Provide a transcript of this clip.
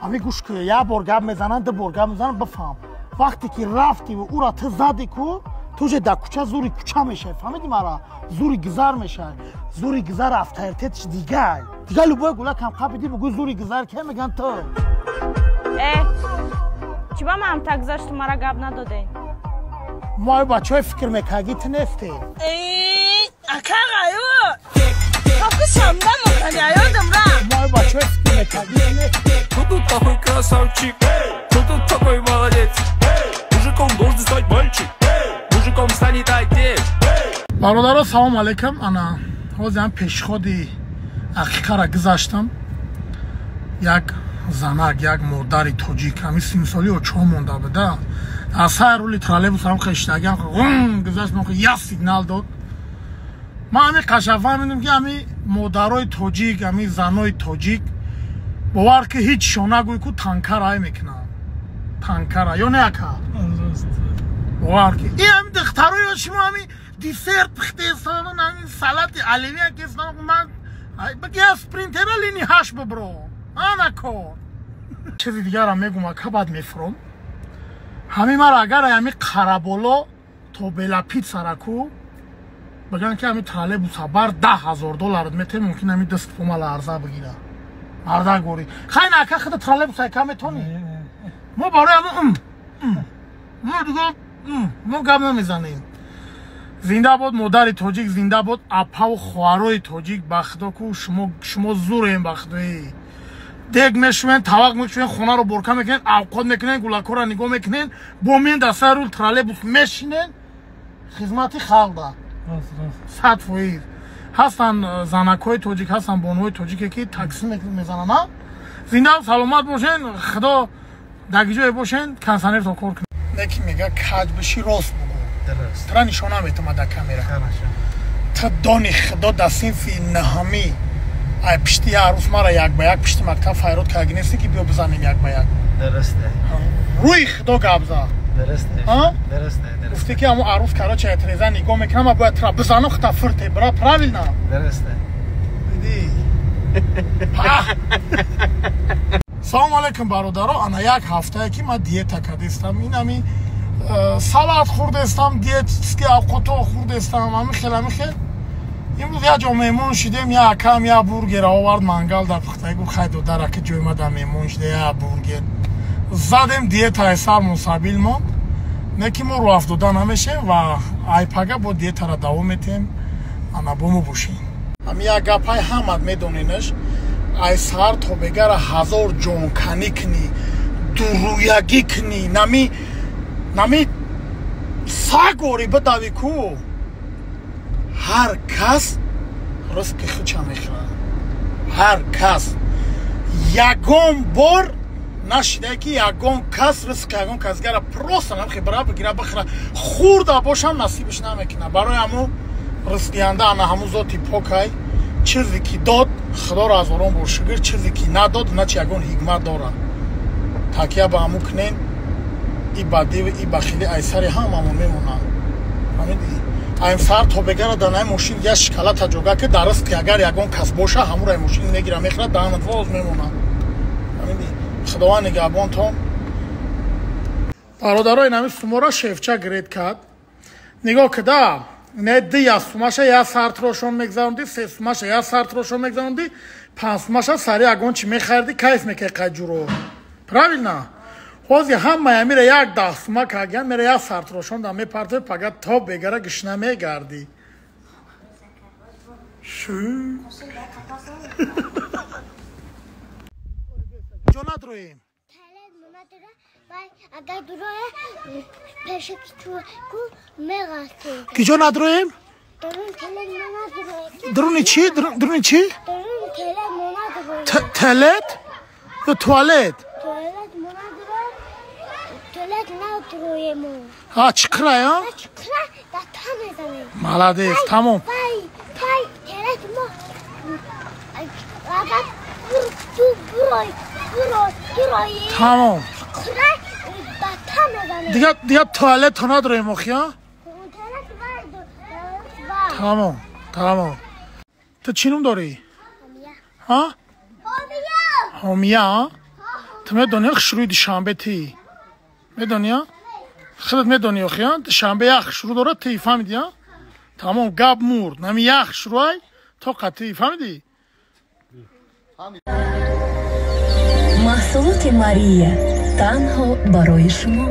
امی گوش که یه بار گپ میزنن دو بار گپ میزنن بفهم وقتی که رفتی و او را تو زدی کو تو جه در کوچه زوری کوچه میشه فهمیدی مرا زوری گذر میشه زوری گذر افتایرتش دیگه لبای گوله کم قبیدی بگو زوری گذر که میگن تو چی با من هم تگذاشت مرا گپ ندادین ما بچه های فکر میکاگیت نیستی اکا غیو خب که شمده مکنی ایادم را ما بچه های فکر میکاگیت نیستی Кто тут такой красавчик? Кто тут такой молодец? Мужиком должен стать мальчик Мужиком станет отец برادرها سلام علیکم انا حوزم پیشخودی حقیقه گذاشتم یک زنک یک مادر تاجیک همی 3 سالی و 4 مونده بوده از سر رولی ترالبوس هم خشتگی هم گذاشت من یک سیگنال داد ما همی قشنگ فهمیدم که همی مادرای تاجیک همی زنای تاجیک باور که هیچ شونگوی کو تانکر های میکنن تانکر یا نه که باور که این همی دخترای شما همی دیسرت پخته استانون همی سلات علوی که استانون من بگی اسپرینتر لینی 8 ببرو آنا کار چیزی دیگر هم میگم که بعد میفرم همی مرا اگر همی قرابولو تو بلا پیتزا رکو بگن که همی ترالبوس بر $10,000 میته ممکن همی دست پومال عرضه بگیره عرضه گوری خیلی نکه خود ترالبوس های کمی تونی ما برای همه ما دیگه ما گم نمیزنیم زنده بود مادر تاجیک زنده بود اپا و خواهرای تاجیک بخدا کو شما زور این بخدایی دیگ میشوین طبق میشوین خونه رو برکه میکنین اوقات میکنین گلکو رو نگاه میکنین بومین در سر رول ترالبوس میشینین خدمتی خلق ده 100% هستن زنکای تاجیک هستن بانوی تاجیک که تاکسی میزنن ها زنده و سلامت باشین خدا در جای باشین کنسنر تا کار کنین نکی میگه کج بشی راست بگو ترا نشانه میتم در کامیرا تا دانی خدا در صنف نهمی ای پشتی عروس مرا یک به یک پشتی مکتب فیرود که اگه نیستی که بیا بزنیم یک به یک درسته روی خدا گبزا درسته گفتی که همون عروس کرا چه اتریزه نگاه میکنم باید ترا بزنم خطا فرته برا پراویل نه درسته دیدی سلام علیکم برادرها انا یک هفته که من دیتا کردستم این همی سلات خوردستم دیت که اوقاتو خوردستم همی خیلی امروز یه جا میمون شدیم یه کم یه بورگر آورد منگل در پخته گفت خیلی دو داره که جوی ما در میمون شده یه بورگر زدیم دیت های سر مصابیل ما نکی ما رو افتادن همیشه و ای پگه با دیت را دوام میتیم انا بومو بوشیم همی یه گپ های همت میدونینش ای سر تا بگر 1000 جون کنی کنی درویگی کنی نمی ساگوری بدوی کو هر کس رزق خودش میخوره هر کس یگم بار نشده که یگم کس رزق یگم کس گره پروست نمیخواه برای بگیره بخوره خورده باشم نصیبش نمیکنه برای همون رزقینده انا همون ذاتی پاکای چیزی که داد خدا را از آرام بار شگر چیزی که نداد نه چه یگم حکمت داره تاکیه به همون کنین ای بدی و ای بخیلی ایسری همون میمونن فهمیدی ایم سر تا بگره دانای ماشین یه شکلات جوگه که درست که اگر یگان کس باشه همون رای ماشین میگیره میخوره دهنت واز میمونه فهمیدی خداوند نگهبان تو برادرای نمی سومورا شیفچه گرید کرد نگاه کده نه دی سوماشه یا سرت روشون میگذاروندی سه سوماشه یا سرت روشون میگذاروندی 5 سوماشه سری یگان چی میخردی کیف میکنی قجورو правильно حوزی همه میره یک 10 سومه کگن میره یک سرت روشون در میپرده پگه تا بگره گشنه میگردی شو جا ندرویم اگر دروه پیشکی تو میغستی کی جا ندرویم؟ درونی چی؟ درونی چی؟ تلت یا توالت؟ توالت ندرویمو ها چکره یا؟ چکره در تا میزنیم ملادیس تمام پای تلت ما اگر تو برای تمام چکره در تا میزنیم دیگه توالت تا ندرویم اخیا؟ تمام تو چی نوم داری؟ ها؟ حامیه تو میدونی شروع شنبه تی میدونی خودت میدونی اخیان شنبه یخ شروع داره تی فهمیدی ها تمام گاب مرد نمی یخ شروع تو قطعی فهمیدی محصولات ماریا تنها برای شما